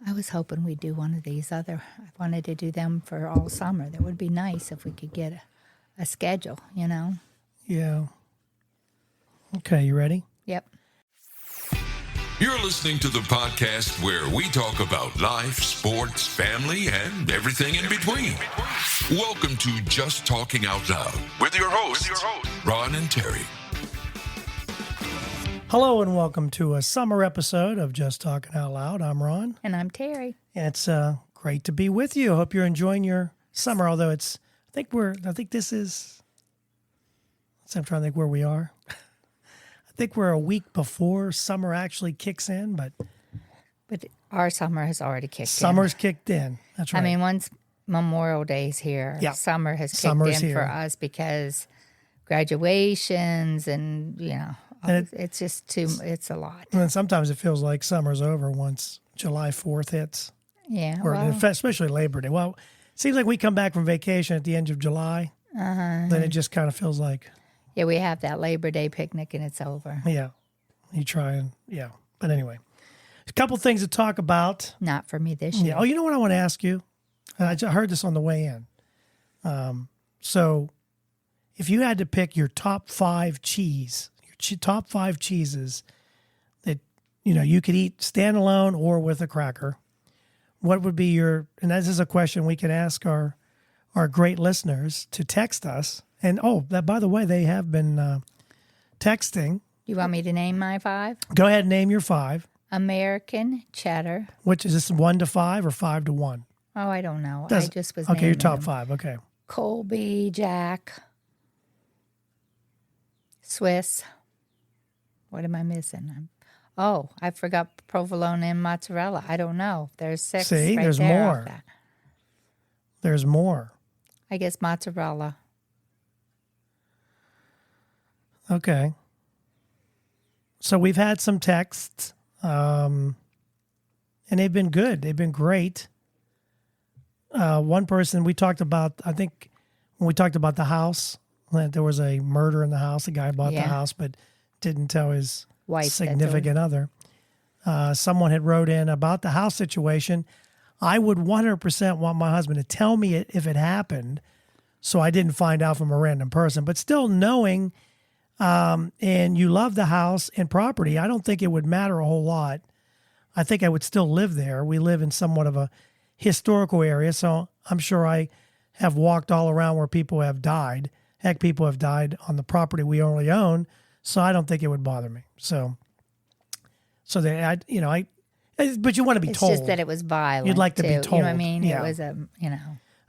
I was hoping we'd do one of these I wanted to do them for all summer. That would be nice if we could get a schedule, Yeah. Okay, you ready? Yep. You're listening to the podcast where we talk about life, sports, family, and everything in between. Welcome to Just Talking Out Loud with your hosts, Ron and Terry. Hello and welcome to a summer episode of Just Talking Out Loud. I'm Ron. And I'm Terry. And it's great to be with you. I hope you're enjoying your summer, although I'm trying to think where we are. I think we're a week before summer actually kicks in, but our summer has already kicked in. Summer's kicked in. That's right. I mean, once Memorial Day's here, summer has kicked in for us because graduations and, it's just it's a lot. And sometimes it feels like summer's over once July 4th hits. Yeah. Especially Labor Day. Well, it seems like we come back from vacation at the end of July. Then it just kind of feels like. Yeah, we have that Labor Day picnic and it's over. Yeah. You try and, But anyway, a couple things to talk about. Not for me this year. Yeah. Oh, you know what I want to ask you? And I just heard this on the way in. So if you had to pick your top five cheeses that, you could eat standalone or with a cracker, what would be and this is a question we can ask our great listeners to text us. And, by the way, they have been texting. You want me to name my five? Go ahead and name your five. American cheddar. Which is this 1 to 5 or 5 to 1? Oh, I don't know. I just was okay. Your top them. five. Okay. Colby Jack. Swiss. What am I missing? I forgot provolone and mozzarella. I don't know. There's 6. See, right there's there more. off that. There's more. I guess mozzarella. Okay. So we've had some texts, and they've been good. They've been great. One person we talked about, I think when we talked about the house, there was a murder in the house. The guy bought the house, but didn't tell his wife, significant other. Someone had wrote in about the house situation. I would 100% want my husband to tell me it if it happened, so I didn't find out from a random person. But still knowing, and you love the house and property, I don't think it would matter a whole lot. I think I would still live there. We live in somewhat of a historical area, so I'm sure I have walked all around where people have died. Heck, people have died on the property we only own, so I don't think it would bother me. But you want to be told. It's just that it was violent. You'd like to be told. You know what I mean? Yeah. It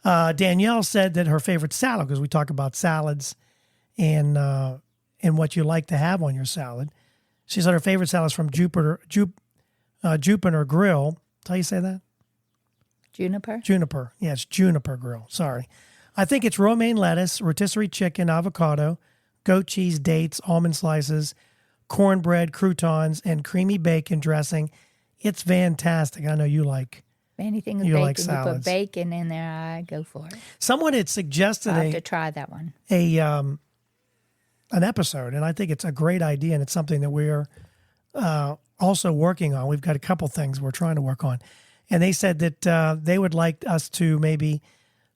was Danielle said that her favorite salad, because we talk about salads and what you like to have on your salad. She said her favorite salad is from Juniper Grill. How you say that? Juniper? Juniper. Yeah, it's Juniper Grill. Sorry. I think it's romaine lettuce, rotisserie chicken, avocado, goat cheese, dates, almond slices, cornbread, croutons, and creamy bacon dressing. It's fantastic. I know you like anything with you bacon. like salads. You put bacon in there, I go for it. Someone had suggested I'll have to try that one. An episode, and I think it's a great idea, and it's something that we're also working on. We've got a couple things we're trying to work on. And they said that they would like us to maybe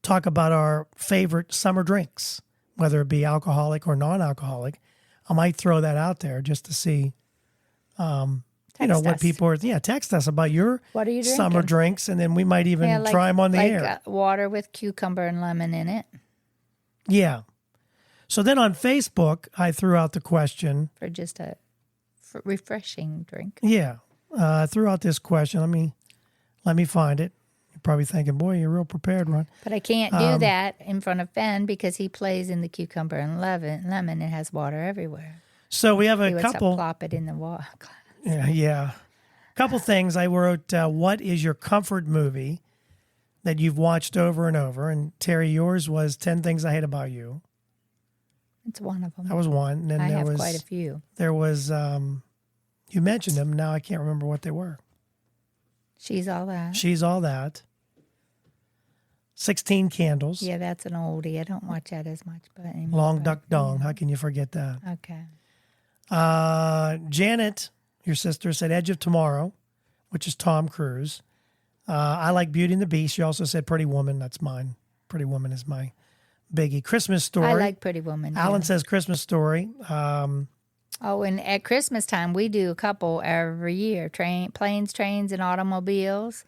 talk about our favorite summer drinks, whether it be alcoholic or non-alcoholic. I might throw that out there just to see, what people are. Yeah, text us about your what are you drinking? Summer drinks, and then we might even try them on the air. Water with cucumber and lemon in it. Yeah. So then on Facebook, I threw out the question. For just a refreshing drink. Yeah. I threw out this question. Let me find it. You're probably thinking, boy, you're real prepared, Ron. But I can't do that in front of Ben because he plays in the cucumber and lemon. It has water everywhere. So we have a he couple. Plop it in the water. Yeah. Couple things. I wrote, what is your comfort movie that you've watched over and over? And Terry, yours was 10 Things I Hate About You. It's one of them. That was one. And then I there have was quite a few. There was, you mentioned them. Now I can't remember what they were. She's All That. She's All That. 16 Candles. Yeah, that's an oldie. I don't watch that as much. But anymore, Long Duck Dong. How can you forget that? Okay. Janet, your sister, said Edge of Tomorrow, which is Tom Cruise. I like Beauty and the Beast. You also said Pretty Woman. That's mine. Pretty Woman is my biggie. Christmas Story. I like Pretty Woman. Alan says Christmas Story. And at Christmas time, we do a couple every year. Planes, Trains, and Automobiles.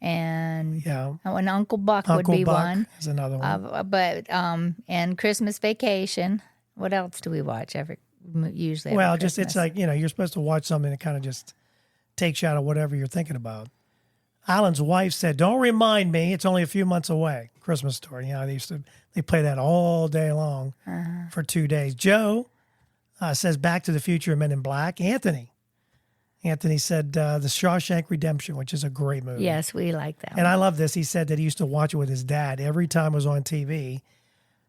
And and Uncle Buck would be one. Is another one. And Christmas Vacation. What else do we watch usually? Well, it's like, you're supposed to watch something that kind of just takes you out of whatever you're thinking about. Alan's wife said, "Don't remind me. It's only a few months away." Christmas Story. They play that all day long for 2 days. Joe says Back to the Future and Men in Black. Anthony said The Shawshank Redemption, which is a great movie. Yes, we like that. And I love this. He said that he used to watch it with his dad every time it was on TV.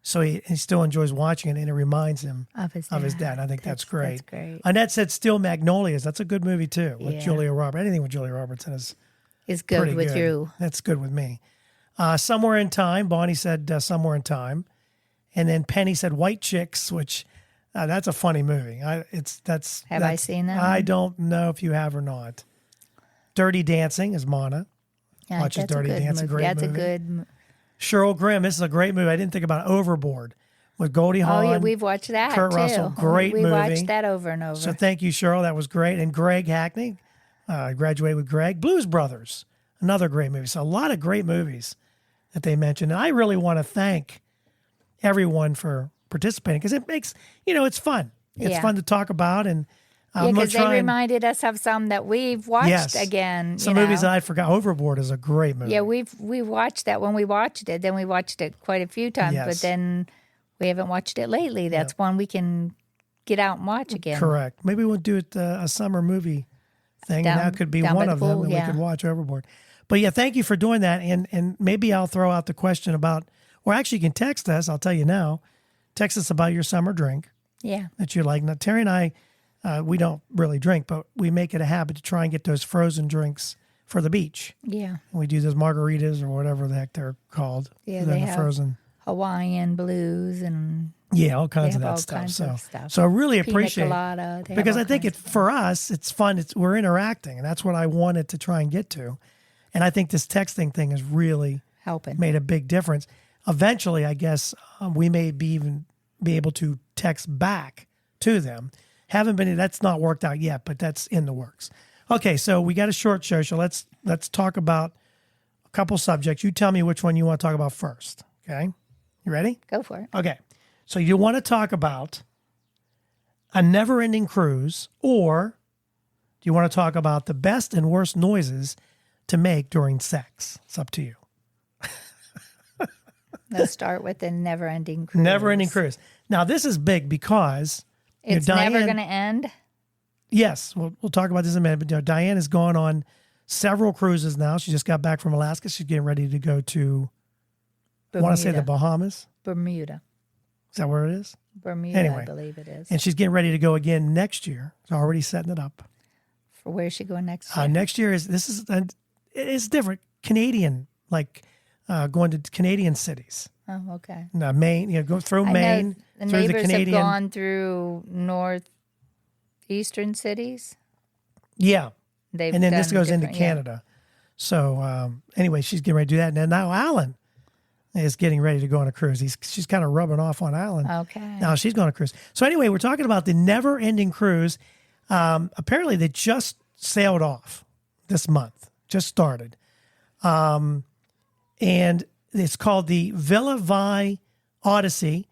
So he still enjoys watching it, and it reminds him of his dad. I think that's great. That's great. Annette said Steel Magnolias. That's a good movie, too, with Julia Roberts. Anything with Julia Roberts in is good with you. That's good with me. Somewhere in Time. Bonnie said Somewhere in Time. And then Penny said White Chicks, which that's a funny movie. Have I seen that? I don't know if you have or not. Dirty Dancing is Mana. Watches Dirty Dancing. Great movie. That's a good Cheryl Grimm. This is a great movie. I didn't think about Overboard with Goldie Hawn. Oh, yeah, we've watched that, Kurt Russell. Great movie. We watched that over and over. So thank you, Cheryl. That was great. And Greg Hackney. Graduated with Greg. Blues Brothers. Another great movie. So a lot of great movies that they mentioned. And I really want to thank everyone for participating because it makes, it's fun. It's fun to talk about. And because they reminded us of some that we've watched again. Some movies that I forgot. Overboard is a great movie. Yeah, we watched that when we watched it. Then we watched it quite a few times, but then we haven't watched it lately. That's one we can get out and watch again. Correct. Maybe we'll do it a summer movie thing. And that could be one of them, and we could watch Overboard. But thank you for doing that. And maybe I'll throw out the question about, or actually you can text us. I'll tell you now. Text us about your summer drink. Yeah. That you like. Now, Terry and I, we don't really drink, but we make it a habit to try and get those frozen drinks for the beach. Yeah. And we do those margaritas or whatever the heck they're called. Yeah, they have frozen Hawaiian blues and all kinds of that stuff. So I really appreciate it because I think for us, it's fun. We're interacting, and that's what I wanted to try and get to. And I think this texting thing is really made a big difference. Eventually, I guess we may be able to text back to them. That's not worked out yet, but that's in the works. Okay, so we got a short show. So let's talk about a couple subjects. You tell me which one you want to talk about first. Okay, you ready? Go for it. Okay, so you want to talk about a never-ending cruise, or do you want to talk about the best and worst noises to make during sex? It's up to you. Let's start with the never-ending cruise. Never-ending cruise. Now, this is big because it's never going to end? Yes. We'll talk about this in a minute. But Diane has gone on several cruises now. She just got back from Alaska. She's getting ready to go to, Bermuda. I want to say the Bahamas. Bermuda. Is that where it is? Bermuda, anyway, I believe it is. And she's getting ready to go again next year. She's already setting it up. For where is she going next year? Next year it's different. Canadian, going to Canadian cities. Oh, okay. Maine, go through Maine. The neighbors have gone through northeastern cities. Yeah. And then this goes into Canada. Yeah. So anyway, she's getting ready to do that. And now Alan is getting ready to go on a cruise. She's kind of rubbing off on Alan. Okay. Now she's going on a cruise. So anyway, we're talking about the never-ending cruise. Apparently, they just sailed off this month. Just started. And it's called the Villa Vi Odyssey.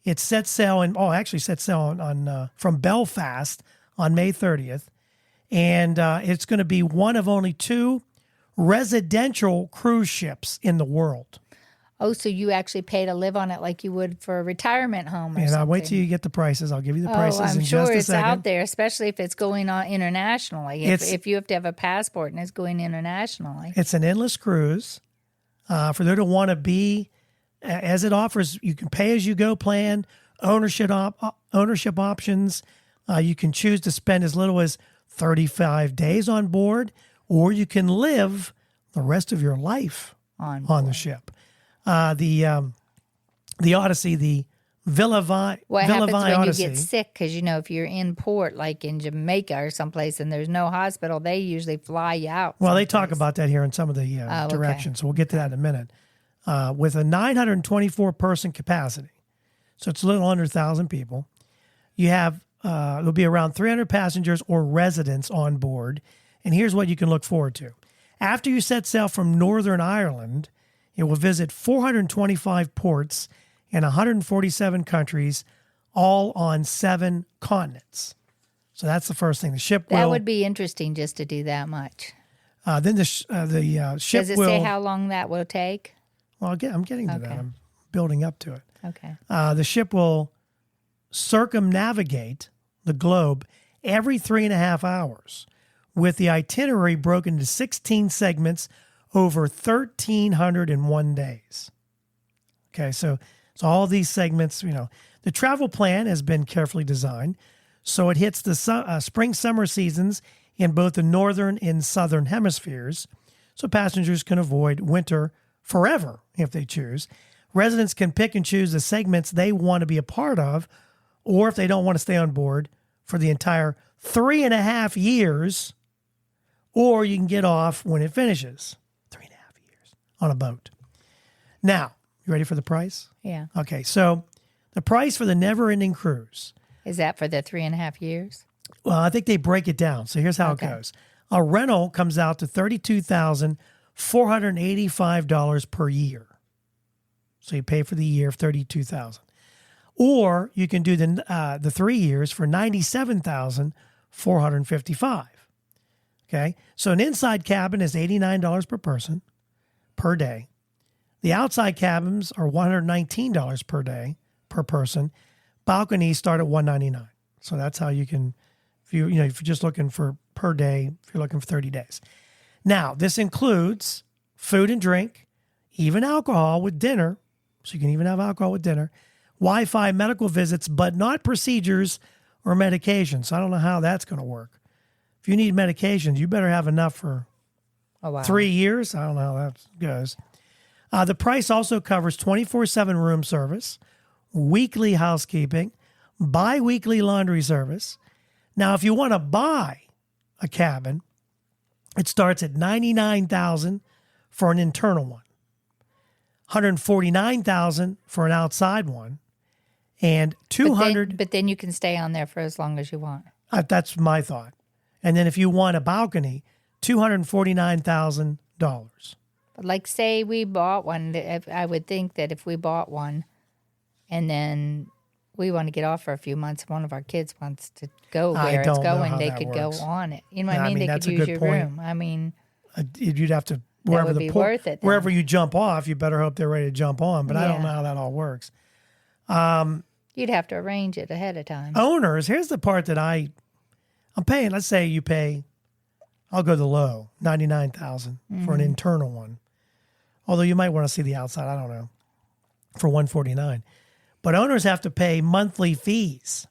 It set sail on from Belfast on May 30th. And it's going to be one of only 2 residential cruise ships in the world. Oh, so you actually pay to live on it like you would for a retirement home or something. And I'll wait till you get the prices. I'll give you the prices in just a second. I'm sure it's out there, especially if it's going on internationally. If you have to have a passport and it's going internationally. It's an endless cruise. For those who want to be, as it offers, you can pay as you go plan, ownership options. You can choose to spend as little as 35 days on board, or you can live the rest of your life on the ship. The Odyssey, the What happens when Odyssey. you get sick? Because, if you're in port, like in Jamaica or someplace, and there's no hospital, they usually fly you out. Well, they talk about that here in some of the directions. So we'll get to that in a minute. With a 924-person capacity, so it's a little under 1,000 people, you have there'll be around 300 passengers or residents on board. And here's what you can look forward to. After you set sail from Northern Ireland, it will visit 425 ports in 147 countries, all on 7 continents. So that's the first thing. The ship will... That would be interesting just to do that much. Then the ship will... Does it say how long that will take? Well, I'm getting to that. I'm building up to it. Okay. The ship will circumnavigate the globe every 3.5 hours, with the itinerary broken into 16 segments over 1,301 days. Okay, so all these segments, the travel plan has been carefully designed, so it hits the spring-summer seasons in both the northern and southern hemispheres, so passengers can avoid winter forever if they choose. Residents can pick and choose the segments they want to be a part of, or if they don't want to stay on board for the entire 3.5 years, or you can get off when it finishes. 3.5 years on a boat. Now, you ready for the price? Yeah. Okay, so the price for the never-ending cruise. Is that for the 3.5 years? Well, I think they break it down. So here's how it goes. A rental comes out to $32,485 per year. So you pay for the year of $32,000. Or you can do the 3 years for $97,455. Okay, so an inside cabin is $89 per person per day. The outside cabins are $119 per day per person. Balconies start at $199. So that's how you can, if you're just looking for per day, if you're looking for 30 days. Now, this includes food and drink, even alcohol with dinner. So you can even have alcohol with dinner. Wi-Fi, medical visits, but not procedures or medications. I don't know how that's going to work. If you need medications, you better have enough for 3 years. I don't know how that goes. The price also covers 24/7 room service, weekly housekeeping, bi-weekly laundry service. Now, if you want to buy a cabin, it starts at $99,000 for an internal one, $149,000 for an outside one, and $200,000. But then you can stay on there for as long as you want. That's my thought. And then if you want a balcony, $249,000. But like, say we bought one, I would think that if we bought one and then we want to get off for a few months, one of our kids wants to go where it's going, they could go on it. You know what I mean? They could use your room. I mean, you'd have to, wherever worth it. Wherever you jump off, you better hope they're ready to jump on. But I don't know how that all works. You'd have to arrange it ahead of time. Owners, here's the part that I'm paying. Let's say you pay, I'll go the low, $99,000 for an internal one. Although you might want to see the outside, I don't know, for $149,000. But owners have to pay monthly fees.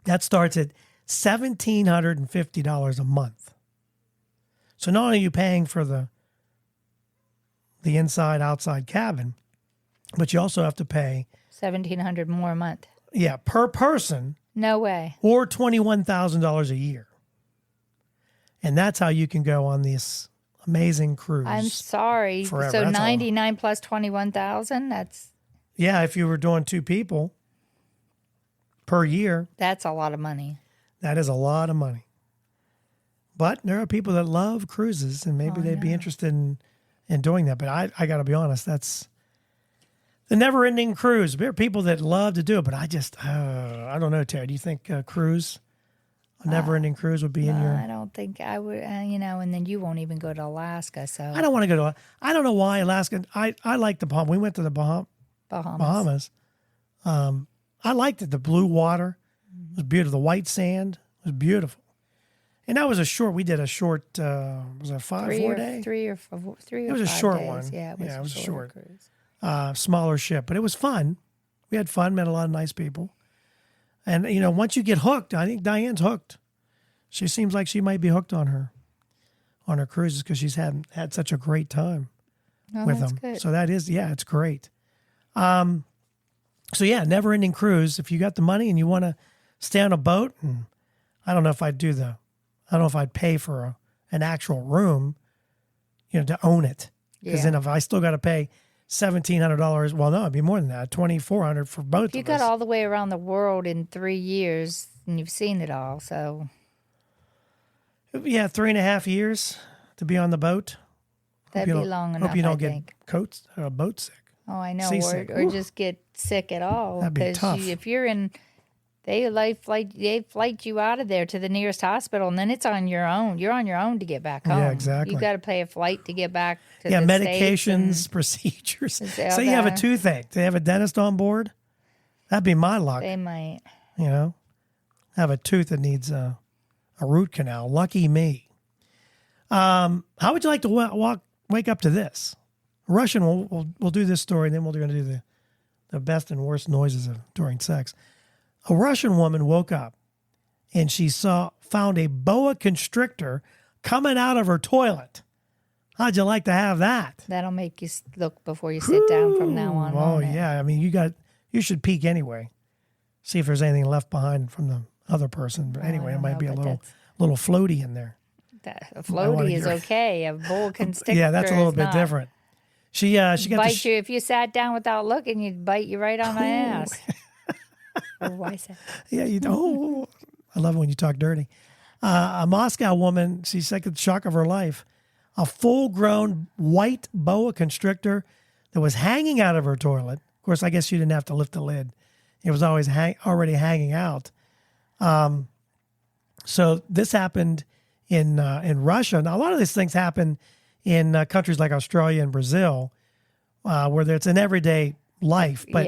That starts at $1,750 a month. So not only are you paying for the inside outside cabin, but you also have to pay $1,700 more a month. Yeah, per person. No way. Or $21,000 a year. And that's how you can go on this amazing cruise. I'm sorry. Forever. So that's 99 plus 21,000, that's... Yeah, if you were doing 2 people per year. That's a lot of money. That is a lot of money. But there are people that love cruises, and maybe they'd be interested in doing that. But I got to be honest, that's the never-ending cruise. There are people that love to do it, but I don't know, Terry. Do you think cruise, a never-ending cruise would be in your... I don't think I would, and then you won't even go to Alaska, so... I don't want to go to... I don't know why Alaska... I like the Bahamas. We went to the Bahamas. I liked it. The blue water was beautiful. The white sand was beautiful. And that was we did a short, was it a 4 day? 3 or 4 It was a short days. one. Yeah, it was a short cruise. Smaller ship, but it was fun. We had fun, met a lot of nice people. And, once you get hooked, I think Diane's hooked. She seems like she might be hooked on her cruises because she's had such a great time with them. Good. So that is, it's great. So yeah, never ending cruise. If you got the money and you want to stay on a boat, and I don't know if I'd pay for an actual room, to own it. Because then if I still got to pay $1,700, well, no, it'd be more than that, $2,400 for both of us. You got all the way around the world in 3 years, and you've seen it all, so. Yeah, 3.5 years to be on the boat. That'd be long enough, Hope you don't get boat sick. Oh, I know, Seasick. or just get sick at all. That'd be tough. If you're in, they flight you out of there to the nearest hospital, and then it's on your own. You're on your own to get back home. Yeah, exactly. You got to pay a flight to get back to the medications, procedures. Say you have a toothache. Do they have a dentist on board? That'd be my luck. They might. Have a tooth that needs a root canal. Lucky me. How would you like to wake up to this? Russian, we'll do this story, and then we're going to do the best and worst noises during sex. A Russian woman woke up, and she found a boa constrictor coming out of her toilet. How'd you like to have that? That'll make you look before you sit down from now on. Oh yeah, I mean you should peek anyway, see if there's anything left behind from the other person. But anyway, it might be a little floaty in there. A floaty is okay. A boa constrictor. Yeah, that's a little bit different. She got bite you if you sat down without looking. You'd bite you right on my ass. Why is that? Yeah, you know. I love it when you talk dirty. A Moscow woman, she's like the shock of her life. A full-grown white boa constrictor that was hanging out of her toilet. Of course, I guess she didn't have to lift the lid. It was always already hanging out. So this happened in Russia. Now, a lot of these things happen in countries like Australia and Brazil, where it's an everyday life. But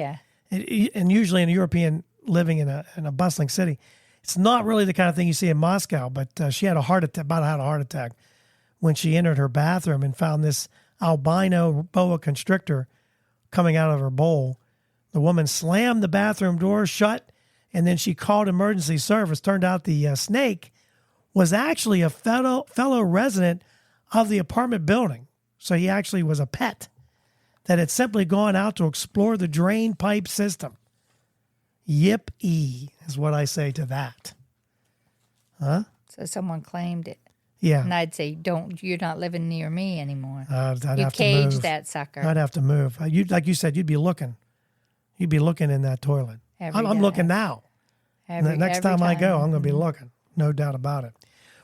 and usually in a European living in a bustling city, it's not really the kind of thing you see in Moscow. But she had a heart attack when she entered her bathroom and found this albino boa constrictor coming out of her bowl. The woman slammed the bathroom door shut, and then she called emergency service. Turned out the snake was actually a fellow resident of the apartment building. So he actually was a pet that had simply gone out to explore the drain pipe system. Yip-ee is what I say to that. Huh? So someone claimed it. Yeah. And I'd say, you're not living near me anymore. You cage that sucker. I'd have to move. Like you said, you'd be looking. You'd be looking in that toilet. I'm looking now. Next time I go, I'm going to be looking. No doubt about it.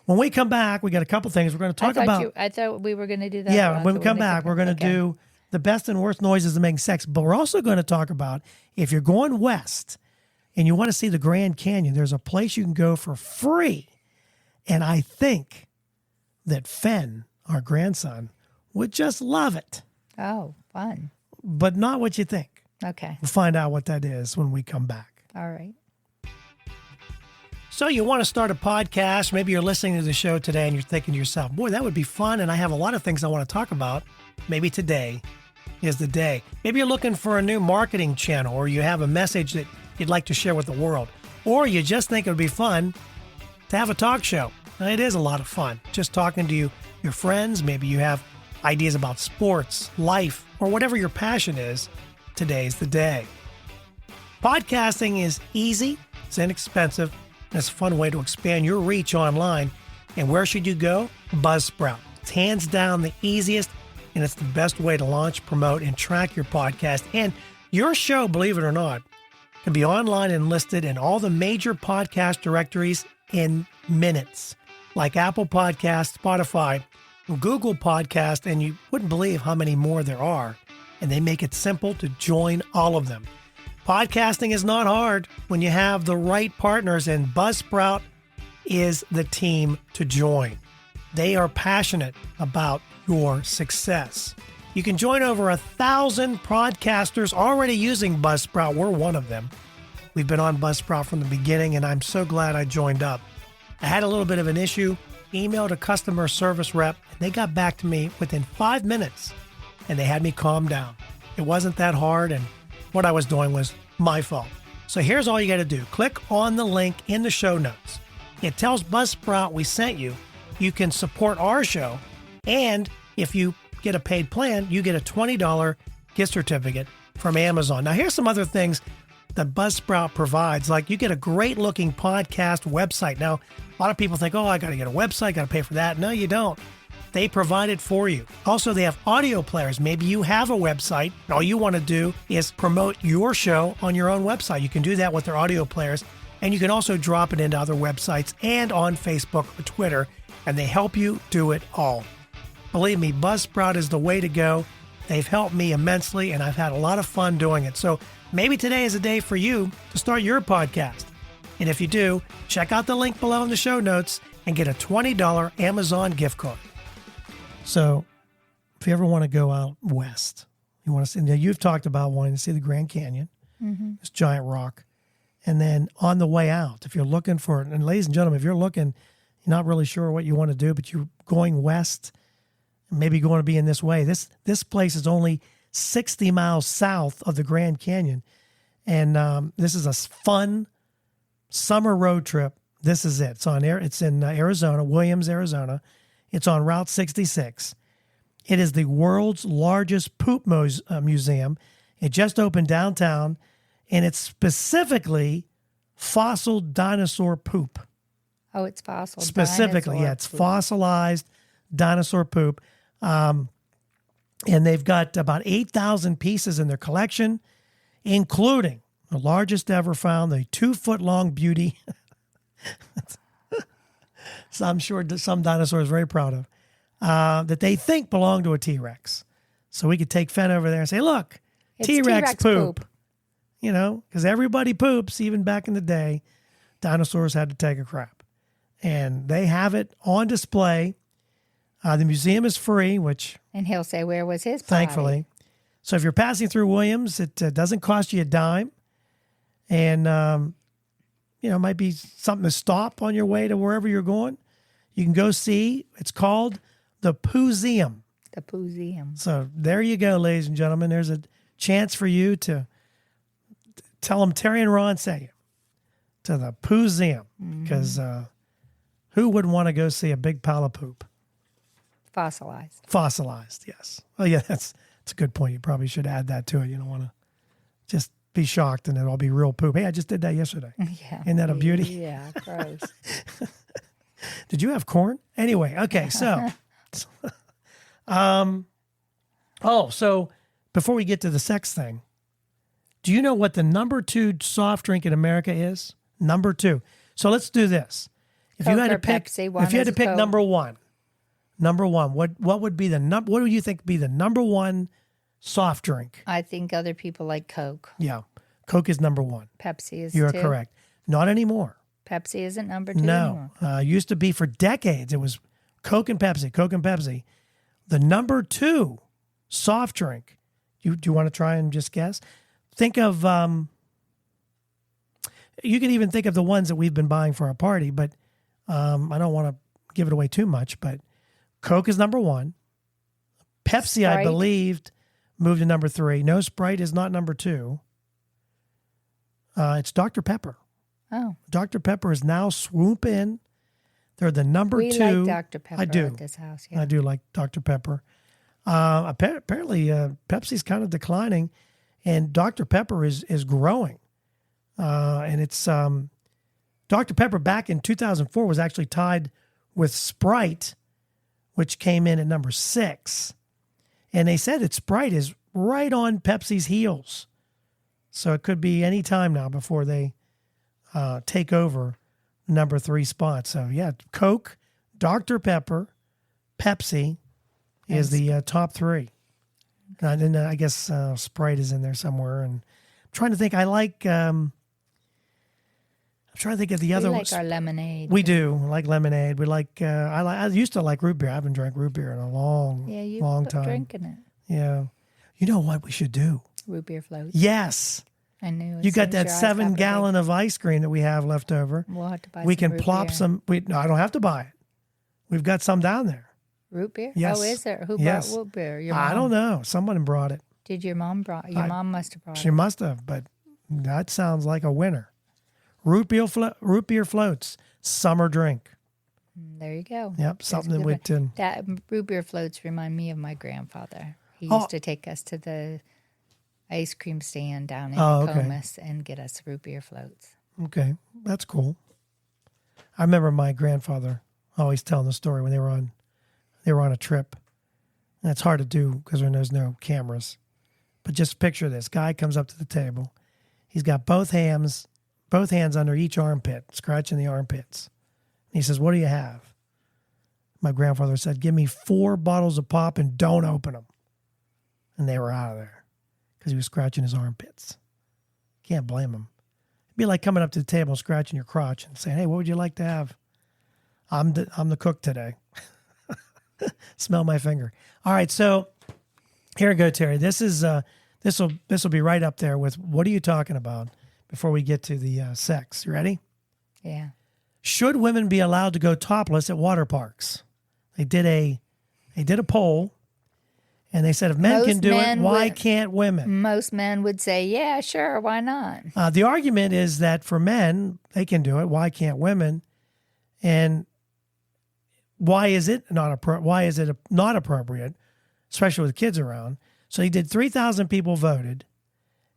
When we come back, we got a couple things we're going to talk about. I thought we were going to do that. Yeah, when we come back, we're going to do the best and worst noises of making sex. But we're also going to talk about if you're going west and you want to see the Grand Canyon, there's a place you can go for free. And I think that Fenn, our grandson, would just love it. Oh, fun. But not what you think. Okay. We'll find out what that is when we come back. All right. So you want to start a podcast. Maybe you're listening to the show today and you're thinking to yourself, boy, that would be fun. And I have a lot of things I want to talk about. Maybe today is the day. Maybe you're looking for a new marketing channel, or you have a message that you'd like to share with the world, or you just think it would be fun to have a talk show. Now, it is a lot of fun just talking to your friends. Maybe you have ideas about sports, life, or whatever your passion is. Today's the day. Podcasting is easy, it's inexpensive, and it's a fun way to expand your reach online. And where should you go? Buzzsprout. It's hands down the easiest, and it's the best way to launch, promote, and track your podcast. And your show, believe it or not, can be online and listed in all the major podcast directories in minutes, like Apple Podcasts, Spotify, Google Podcast, and you wouldn't believe how many more there are. And they make it simple to join all of them. Podcasting is not hard when you have the right partners, and Buzzsprout is the team to join. They are passionate about your success. You can join over 1,000 podcasters already using Buzzsprout. We're one of them. We've been on Buzzsprout from the beginning, and I'm so glad I joined up. I had a little bit of an issue, emailed a customer service rep, and they got back to me within 5 minutes, and they had me calm down. It wasn't that hard, and what I was doing was my fault. So here's all you got to do. Click on the link in the show notes. It tells Buzzsprout we sent you. You can support our show, and if you get a paid plan, you get a $20 gift certificate from Amazon. Now, here's some other things that Buzzsprout provides. Like, you get a great looking podcast website. Now, a lot of people think, oh, I got to get a website, got to pay for that. No, you don't. They provide it for you. Also, they have audio players. Maybe you have a website. All you want to do is promote your show on your own website. You can do that with their audio players. And you can also drop it into other websites and on Facebook or Twitter. And they help you do it all. Believe me, Buzzsprout is the way to go. They've helped me immensely, and I've had a lot of fun doing it. So maybe today is a day for you to start your podcast. And if you do, check out the link below in the show notes and get a $20 Amazon gift card. So if you ever want to go out west, you want to see, you've talked about wanting to see the Grand Canyon, this giant rock. And then on the way out, if you're looking for, and ladies and gentlemen, if you're looking, you're not really sure what you want to do, but you're going west, maybe going to be in this way. This place is only 60 miles south of the Grand Canyon. And this is a fun summer road trip. This is it. It's in Arizona, Williams, Arizona. It's on Route 66. It is the world's largest poop museum. It just opened downtown, and it's specifically fossil dinosaur poop. Oh, it's fossil. Specifically, yeah, it's fossilized dinosaur poop. And they've got about 8,000 pieces in their collection, including the largest ever found, the 2-foot-long beauty. So I'm sure some dinosaurs are very proud of, that they think belong to a T-Rex. So we could take Fenn over there and say, look, it's T-Rex poop. You know, because everybody poops. Even back in the day, dinosaurs had to take a crap. And they have it on display. The museum is free, which... And he'll say, where was his body? Thankfully. So if you're passing through Williams, it doesn't cost you a dime. And, it might be something to stop on your way to wherever you're going. You can go see. It's called the Pooseum. The Pooseum. So there you go, ladies and gentlemen. There's a chance for you to tell them Terry and Ron say it to the Pooseum. Because who wouldn't want to go see a big pile of poop? Fossilized. Fossilized, yes. Oh, yeah, that's a good point. You probably should add that to it. You don't want to just be shocked and it'll be real poop. Hey, I just did that yesterday. Yeah. Isn't that a beauty? Yeah, gross. Did you have corn? Anyway, okay, so. So before we get to the sex thing, do you know what the number 2 soft drink in America is? Number 2. So let's do this. If you had to pick, number one, what would be what do you think would be the number 1 soft drink? I think other people like Coke. Yeah. Coke is number 1. Pepsi is You're 2. correct. Not anymore. Pepsi isn't number 2 anymore. No. Used to be for decades. It was Coke and Pepsi. The number 2 soft drink. Do you want to try and just guess? Think of, you can even think of the ones that we've been buying for our party, but I don't want to give it away too much, but Coke is number 1. Pepsi, Sprite. I believed, moved to number 3. No, Sprite is not number 2. It's Dr. Pepper. Oh. Dr. Pepper is now swoop in. They're the number 2. We like Dr. Pepper I do. at this house. Yeah. I do like Dr. Pepper. Apparently, Pepsi's kind of declining, and Dr. Pepper is growing. And it's Dr. Pepper back in 2004 was actually tied with Sprite, which came in at number 6. And they said that Sprite is right on Pepsi's heels. So it could be any time now before they take over number 3 spot. So, yeah, Coke, Dr. Pepper, Pepsi is the top 3. And then I guess Sprite is in there somewhere. And I'm trying to think. I'm trying to think of the other ones. We like our lemonade. We do like lemonade. We like. I used to like root beer. I haven't drank root beer in a long time. Drinking it. Yeah. You know what we should do? Root beer floats. Yes. I knew. You got that 7-gallon of ice cream that we have left over. We'll have to buy. We can plop some. No, I don't have to buy it. We've got some down there. Root beer? Yes. Oh, is there? Who brought root beer? Your mom? I don't know. Someone brought it. Did your mom brought? Your mom must have brought it. She must have, but that sounds like a winner. Root beer floats, summer drink. There you go. Yep, something that would. That root beer floats remind me of my grandfather. He used to take us to the ice cream stand down in Comas and get us root beer floats. Okay, that's cool. I remember my grandfather always telling the story when they were on a trip. And it's hard to do because there's no cameras. But just picture this. Guy comes up to the table. He's got both hands under each armpit, scratching the armpits. And he says, "What do you have?" My grandfather said, "Give me 4 bottles of pop and don't open them." And they were out of there because he was scratching his armpits. Can't blame him. It'd be like coming up to the table and scratching your crotch and saying, "Hey, what would you like to have?" I'm the cook today. Smell my finger. All right, so here we go, Terry. This will be right up there with what are you talking about before we get to the sex. You ready? Yeah. Should women be allowed to go topless at water parks? They did a poll, and they said if men can do it, why can't women? Most men would say, yeah, sure, why not? The argument is that for men, they can do it. Why can't women? And why is it not appropriate, especially with kids around? So he did 3,000 people voted,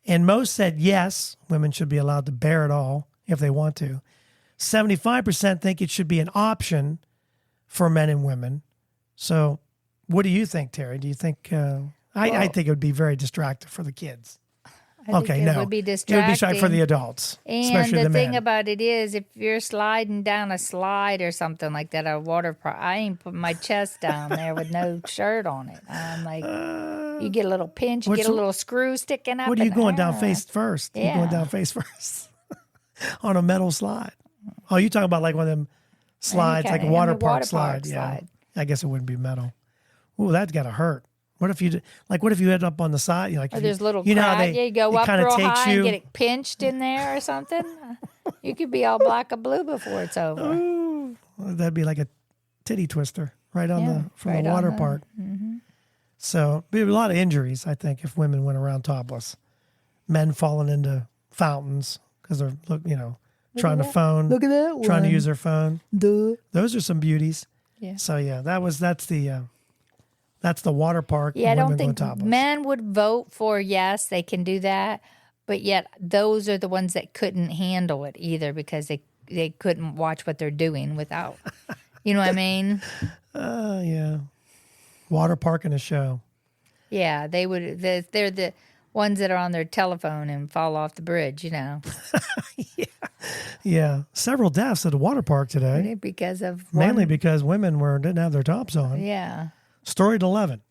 and most said yes, women should be allowed to bear it all if they want to. 75% think it should be an option for men and women. So what do you think, Terry? Do you think I think it would be very distracting for the kids. It would be distracting. It would be distracting for the adults, especially And the thing men. about it is, if you're sliding down a slide or something like that, a water park, I ain't putting my chest down there with no shirt on it. I'm like, you get a little pinch, you get a little screw sticking up. What are you going down face first? Yeah. You're going down face first on a metal slide. Oh, you talking about like one of them slides, like a water park slide. Yeah, I guess it wouldn't be metal. Ooh, that's got to hurt. What if you end up on the side? Like, or there's little you know how crack, you go up real high and get it pinched in there or something. You could be all black or blue before it's over. Ooh, that'd be like a titty twister from the water park. Mm-hmm. So there'd be a lot of injuries, I think, if women went around topless. Men falling into fountains because they're trying to phone. Look at that one. Trying to use their phone. Duh. Those are some beauties. Yeah. So yeah, that's the water park. Yeah, I don't think men would vote for yes, they can do that, but yet those are the ones that couldn't handle it either because they couldn't watch what they're doing without. You know what I mean? Yeah. Water park and a show. Yeah, they would. They're the ones that are on their telephone and fall off the bridge. Yeah. Several deaths at a water park today. Because of mainly because women didn't have their tops on. Yeah. Story at 11.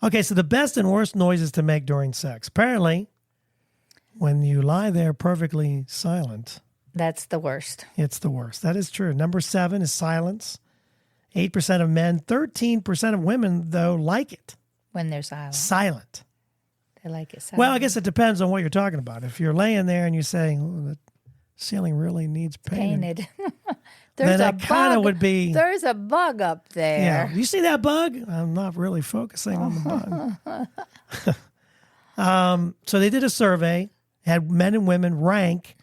Okay, so the best and worst noises to make during sex. Apparently, when you lie there perfectly silent. That's the worst. It's the worst. That is true. Number 7 is silence. 8% of men, 13% of women, though, like it. When they're silent. Silent. They like it silent. Well, I guess it depends on what you're talking about. If you're laying there and you say, the ceiling really needs painted. Then that kind of would be. There's a bug up there. Yeah. You see that bug? I'm not really focusing on the bug. So they did a survey, had men and women rank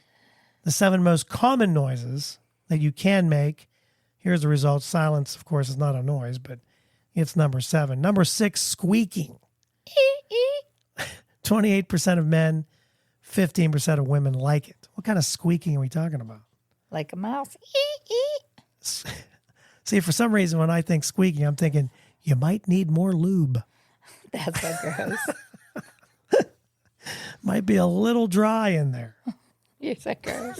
the 7 most common noises that you can make. Here's the results. Silence, of course, is not a noise, but it's number 7. Number 6, squeaking. 28% of men, 15% of women like it. What kind of squeaking are we talking about? Like a mouse. See, for some reason, when I think squeaking, I'm thinking, you might need more lube. That's so gross. Might be a little dry in there. You're so gross.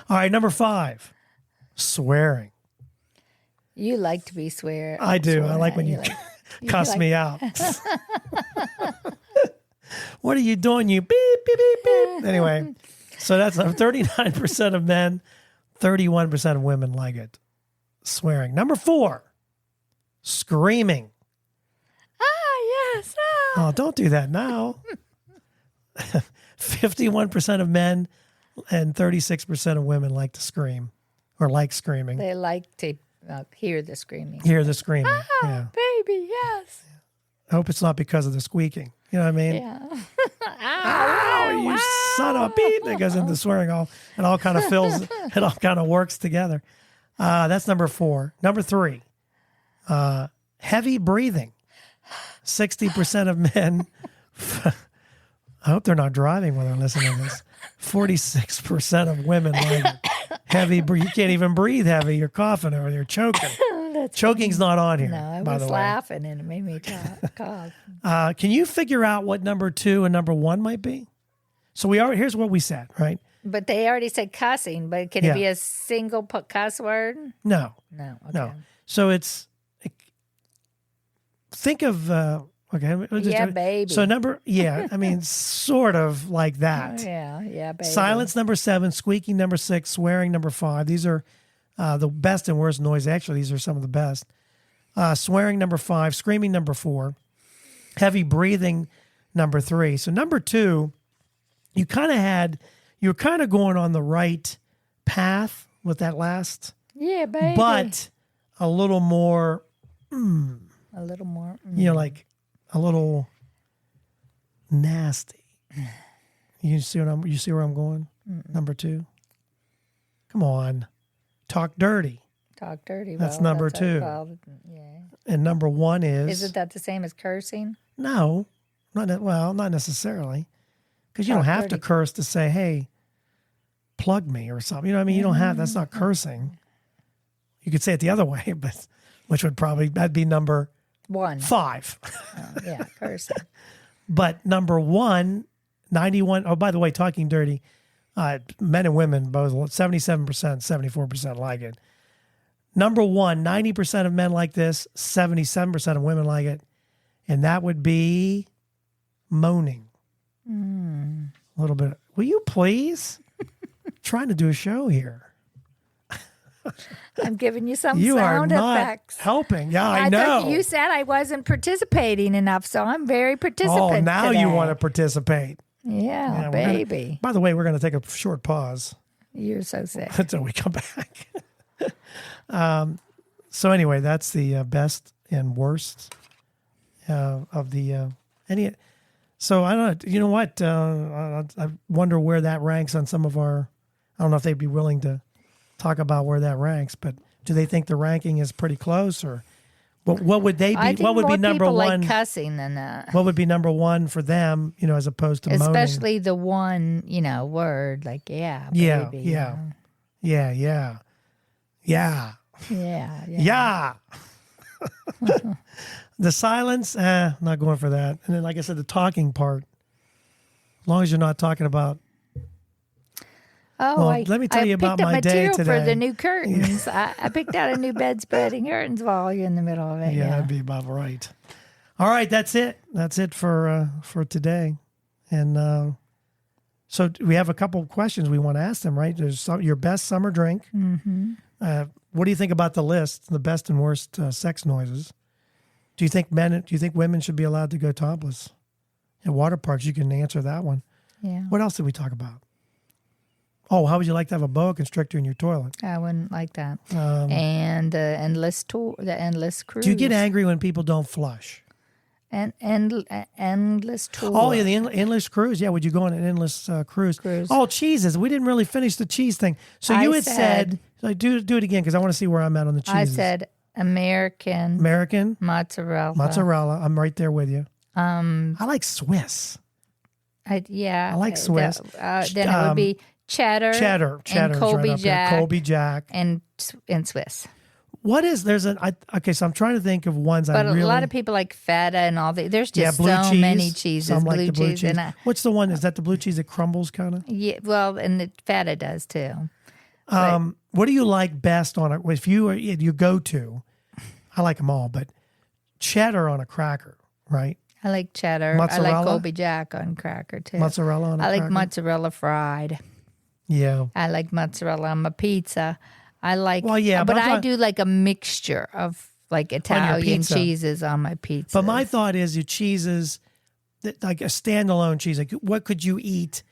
All right, number 5, swearing. You like to be swear. I do. I like when you cuss me out. What are you doing, you beep, beep, beep, beep. Anyway, so that's 39% of men, 31% of women like it. Swearing. Number 4, screaming. Yes. Oh, don't do that now. 51% of men and 36% of women like to scream or like screaming. They like to hear the screaming. Hear the screaming. Yeah. Baby, yes. I hope it's not because of the squeaking. You know what I mean? Yeah. Ow, you son of a beep. That goes into swearing it all kind of works together. That's number 4. Number 3, heavy breathing. 60% of men, I hope they're not driving when they're listening to this. 46% of women like heavy. You can't even breathe heavy. You're coughing or you're choking. Choking's not on here. No, I by was the way. laughing and it made me cough. Can you figure out what number 2 and number 1 might be? So here's what we said, right? But they already said cussing, but can it be a single cuss word? No. No. Okay. No. So think of, baby. So I mean, sort of like that. Oh, yeah, baby. Silence number 7, squeaking number 6, swearing number 5. These are the best and worst noise. Actually, these are some of the best. Swearing number 5, screaming number 4, heavy breathing number 3. So number 2, you were kind of going on the right path with that last. Yeah, baby. But a little more. A little more. Like a little nasty. You see where I'm going? Number 2. Come on. Talk dirty. Talk dirty. That's number 2. Yeah. And number 1 is. Isn't that the same as cursing? No. Not necessarily. Because you don't have to curse to say, hey, plug me or something. You know what I mean? You don't have, that's not cursing. You could say it the other way, but which that'd be number 5. Yeah, cursing. But number 1, 91. Oh, by the way, talking dirty, men and women, both 77%, 74% like it. Number 1, 90% of men like this, 77% of women like it. And that would be moaning. A little bit. Will you please? Trying to do a show here. I'm giving you some you sound are not effects. Helping. Yeah, I thought know. you said I wasn't participating enough, so I'm very participant. Oh, now today. you want to participate. Yeah, baby. By the way, we're going to take a short pause. You're so sick. Until we come back. So anyway, that's the best and worst of the any. So I don't know. You know what? I wonder where that ranks on some of our. I don't know if they'd be willing to talk about where that ranks, but do they think the ranking is pretty close, or what would they be? I think what would more be number people 1? like cussing than that. What would be number 1 for them? As opposed to especially moaning? the one word like Yeah, baby, yeah. The silence, not going for that. And then, like I said, the talking part. As long as you're not talking about. Oh, well, let me tell you about my day today. For the new curtains. I picked out a new bedspread and curtains while you're in the middle of it. Yeah, that'd be about right. All right, that's it. That's it for today. And so we have a couple of questions we want to ask them. Right? There's your best summer drink. Mm-hmm. What do you think about the list? The best and worst sex noises. Do you think women should be allowed to go topless at water parks? You can answer that one. Yeah. What else did we talk about? Oh, how would you like to have a boa constrictor in your toilet? I wouldn't like that. And the endless cruise. Do you get angry when people don't flush? And endless tour. Oh, yeah, the endless cruise. Yeah, would you go on an endless cruise? Oh, cheeses. We didn't really finish the cheese thing. So you had said do it again because I want to see where I'm at on the cheeses. I said American, mozzarella. I'm right there with you. I like Swiss. I like Swiss. Then it would be cheddar, and Colby right Jack, Colby Jack, and Swiss. What is so I'm trying to think of ones. But a lot of people like feta and all that. There's just blue so cheese. many cheeses. Some blue like the blue cheese. And What's the one? Is that the blue cheese that crumbles kind of? Yeah, well, and the feta does too. What do you like best on it? If you go to, I like them all, but cheddar on a cracker, right? I like cheddar. Mozzarella? I like Colby Jack on cracker too. Mozzarella on a cracker? I like mozzarella fried. Yeah. I like mozzarella on my pizza. I like, but I do like a mixture of like Italian cheeses on my pizza. But my thought is your cheeses, like a standalone cheese, like what could you eat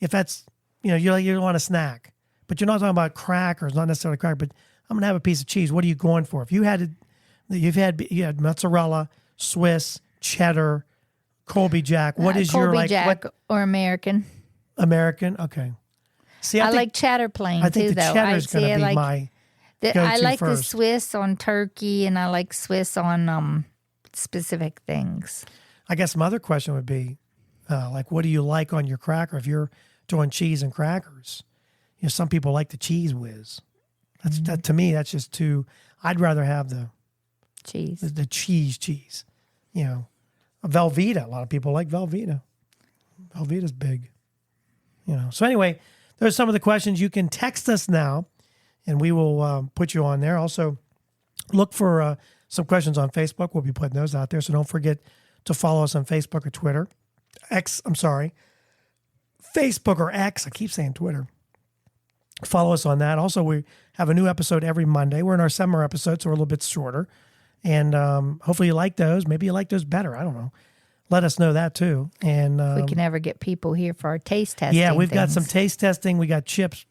if that's, you want a snack, but you're not talking about crackers, not necessarily cracker, but I'm going to have a piece of cheese. What are you going for? If you had mozzarella, Swiss, cheddar, Colby Jack, what is your like? Colby Jack or American? American, okay. See, I like cheddar plain I think too, the though. cheddar's going to be my go-to I like first. the Swiss on turkey, and I like Swiss on specific things. I guess my other question would be, Like, what do you like on your cracker if you're doing cheese and crackers? You know, some people like the cheese whiz. That to me, that's just too. I'd rather have the cheese. The cheese. You know, a Velveeta. A lot of people like Velveeta. Velveeta's big. You know. So anyway, there's some of the questions. You can text us now, and we will put you on there. Also, look for some questions on Facebook. We'll be putting those out there. So don't forget to follow us on Facebook or Twitter. Facebook or X. I keep saying Twitter. Follow us on that. Also, we have a new episode every Monday. We're in our summer episode, so we're a little bit shorter. And hopefully you like those. Maybe you like those better. I don't know. Let us know that too. And if we can ever get people here for our taste testing. Yeah, we've got some taste testing. We got chips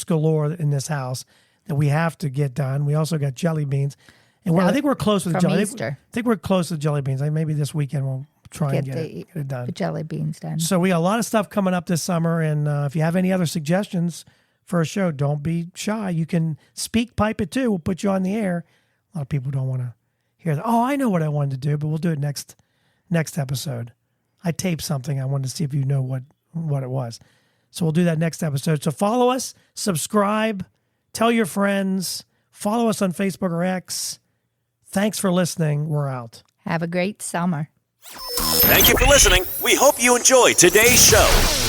galore in this house that we have to get done. We also got jelly beans. And I think we're close with jelly. Easter. I think we're close with jelly beans. Maybe this weekend we'll try and get it done. The jelly beans done. So we got a lot of stuff coming up this summer. And if you have any other suggestions for a show, don't be shy. You can speak pipe it too. We'll put you on the air. A lot of people don't want to hear that. Oh, I know what I wanted to do, but we'll do it next episode. I taped something. I wanted to see if you know what it was. So we'll do that next episode. So follow us, subscribe, tell your friends, follow us on Facebook or X. Thanks for listening. We're out. Have a great summer. Thank you for listening. We hope you enjoyed today's show.